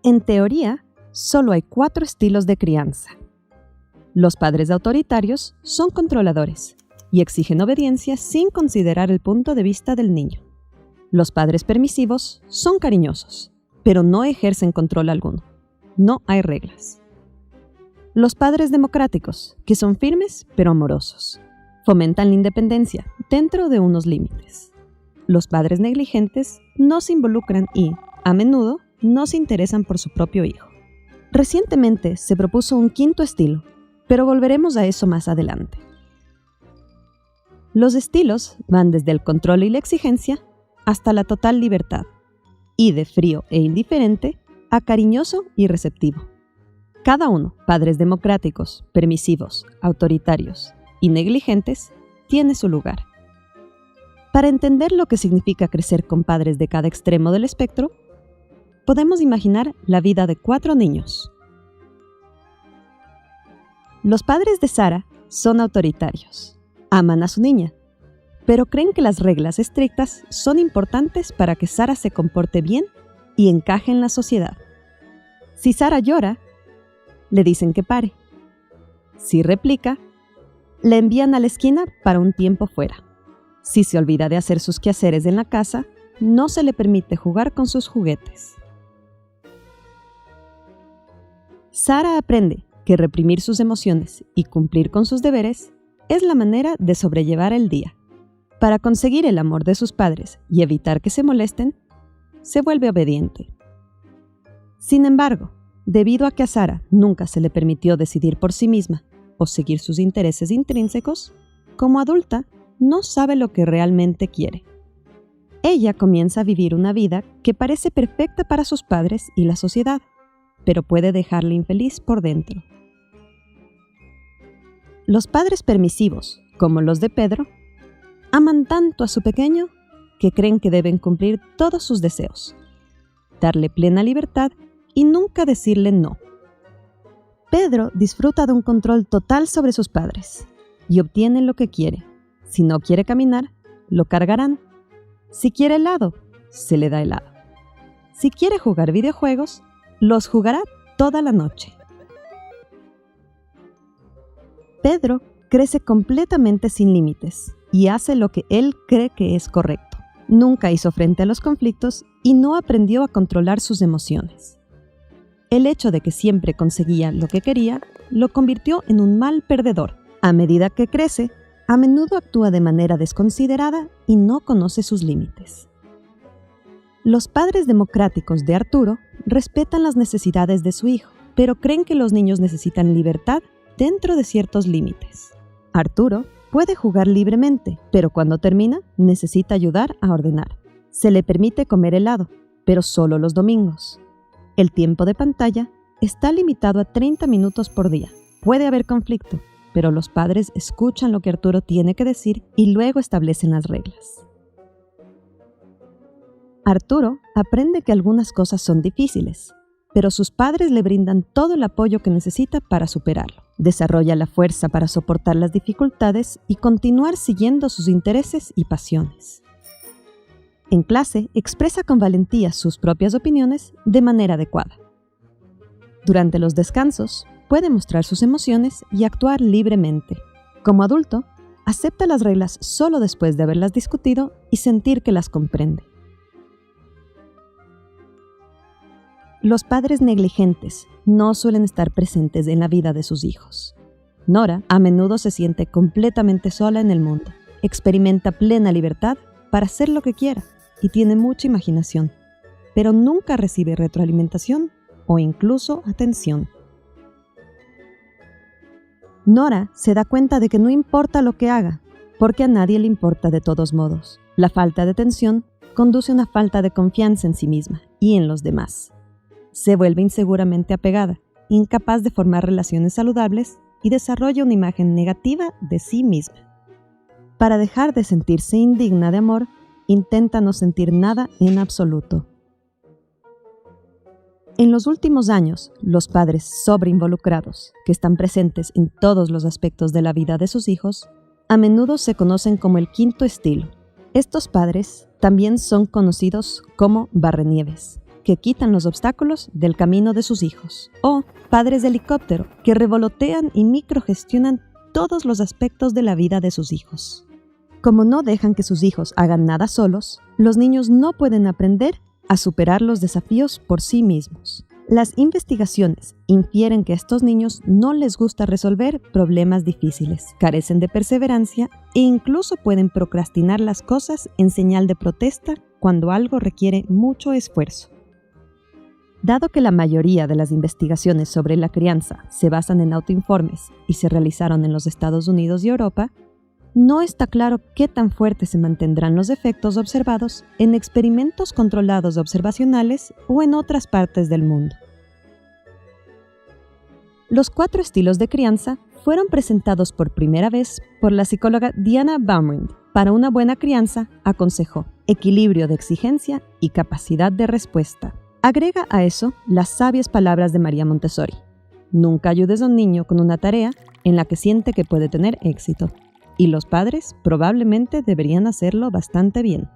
En teoría, solo hay 4 estilos de crianza. Los padres autoritarios son controladores y exigen obediencia sin considerar el punto de vista del niño. Los padres permisivos son cariñosos, pero no ejercen control alguno. No hay reglas. Los padres democráticos, que son firmes pero amorosos, fomentan la independencia dentro de unos límites. Los padres negligentes no se involucran y, a menudo, no se interesan por su propio hijo. Recientemente se propuso un 5º estilo, pero volveremos a eso más adelante. Los estilos van desde el control y la exigencia hasta la total libertad, y de frío e indiferente a cariñoso y receptivo. Cada uno, padres democráticos, permisivos, autoritarios y negligentes, tiene su lugar. Para entender lo que significa crecer con padres de cada extremo del espectro, podemos imaginar la vida de 4 niños. Los padres de Sara son autoritarios. Aman a su niña, pero creen que las reglas estrictas son importantes para que Sara se comporte bien y encaje en la sociedad. Si Sara llora, le dicen que pare. Si replica, la envían a la esquina para un tiempo fuera. Si se olvida de hacer sus quehaceres en la casa, no se le permite jugar con sus juguetes. Sara aprende que reprimir sus emociones y cumplir con sus deberes es la manera de sobrellevar el día. Para conseguir el amor de sus padres y evitar que se molesten, se vuelve obediente. Sin embargo, debido a que a Sara nunca se le permitió decidir por sí misma o seguir sus intereses intrínsecos, como adulta no sabe lo que realmente quiere. Ella comienza a vivir una vida que parece perfecta para sus padres y la sociedad, pero puede dejarle infeliz por dentro. Los padres permisivos, como los de Pedro, aman tanto a su pequeño que creen que deben cumplir todos sus deseos, darle plena libertad y nunca decirle no. Pedro disfruta de un control total sobre sus padres y obtiene lo que quiere. Si no quiere caminar, lo cargarán. Si quiere helado, se le da helado. Si quiere jugar videojuegos, los jugará toda la noche. Pedro crece completamente sin límites y hace lo que él cree que es correcto. Nunca hizo frente a los conflictos y no aprendió a controlar sus emociones. El hecho de que siempre conseguía lo que quería lo convirtió en un mal perdedor. A medida que crece, a menudo actúa de manera desconsiderada y no conoce sus límites. Los padres democráticos de Arturo respetan las necesidades de su hijo, pero creen que los niños necesitan libertad dentro de ciertos límites. Arturo puede jugar libremente, pero cuando termina, necesita ayudar a ordenar. Se le permite comer helado, pero solo los domingos. El tiempo de pantalla está limitado a 30 minutos por día. Puede haber conflicto, pero los padres escuchan lo que Arturo tiene que decir y luego establecen las reglas. Arturo aprende que algunas cosas son difíciles, pero sus padres le brindan todo el apoyo que necesita para superarlo. Desarrolla la fuerza para soportar las dificultades y continuar siguiendo sus intereses y pasiones. En clase, expresa con valentía sus propias opiniones de manera adecuada. Durante los descansos, puede mostrar sus emociones y actuar libremente. Como adulto, acepta las reglas solo después de haberlas discutido y sentir que las comprende. Los padres negligentes no suelen estar presentes en la vida de sus hijos. Nora a menudo se siente completamente sola en el mundo. Experimenta plena libertad para hacer lo que quiera y tiene mucha imaginación, pero nunca recibe retroalimentación o incluso atención. Nora se da cuenta de que no importa lo que haga, porque a nadie le importa de todos modos. La falta de atención conduce a una falta de confianza en sí misma y en los demás. Se vuelve inseguramente apegada, incapaz de formar relaciones saludables y desarrolla una imagen negativa de sí misma. Para dejar de sentirse indigna de amor, intenta no sentir nada en absoluto. En los últimos años, los padres sobreinvolucrados, que están presentes en todos los aspectos de la vida de sus hijos, a menudo se conocen como el 5º estilo. Estos padres también son conocidos como barrenieves, que quitan los obstáculos del camino de sus hijos. O padres de helicóptero que revolotean y microgestionan todos los aspectos de la vida de sus hijos. Como no dejan que sus hijos hagan nada solos, los niños no pueden aprender a superar los desafíos por sí mismos. Las investigaciones infieren que a estos niños no les gusta resolver problemas difíciles, carecen de perseverancia e incluso pueden procrastinar las cosas en señal de protesta cuando algo requiere mucho esfuerzo. Dado que la mayoría de las investigaciones sobre la crianza se basan en autoinformes y se realizaron en los Estados Unidos y Europa, no está claro qué tan fuertes se mantendrán los efectos observados en experimentos controlados observacionales o en otras partes del mundo. Los 4 estilos de crianza fueron presentados por primera vez por la psicóloga Diana Baumrind. Para una buena crianza, aconsejó equilibrio de exigencia y capacidad de respuesta. Agrega a eso las sabias palabras de María Montessori: nunca ayudes a un niño con una tarea en la que siente que puede tener éxito. Y los padres probablemente deberían hacerlo bastante bien.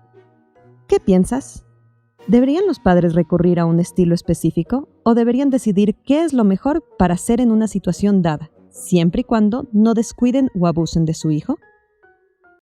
¿Qué piensas? ¿Deberían los padres recurrir a un estilo específico o deberían decidir qué es lo mejor para hacer en una situación dada, siempre y cuando no descuiden o abusen de su hijo?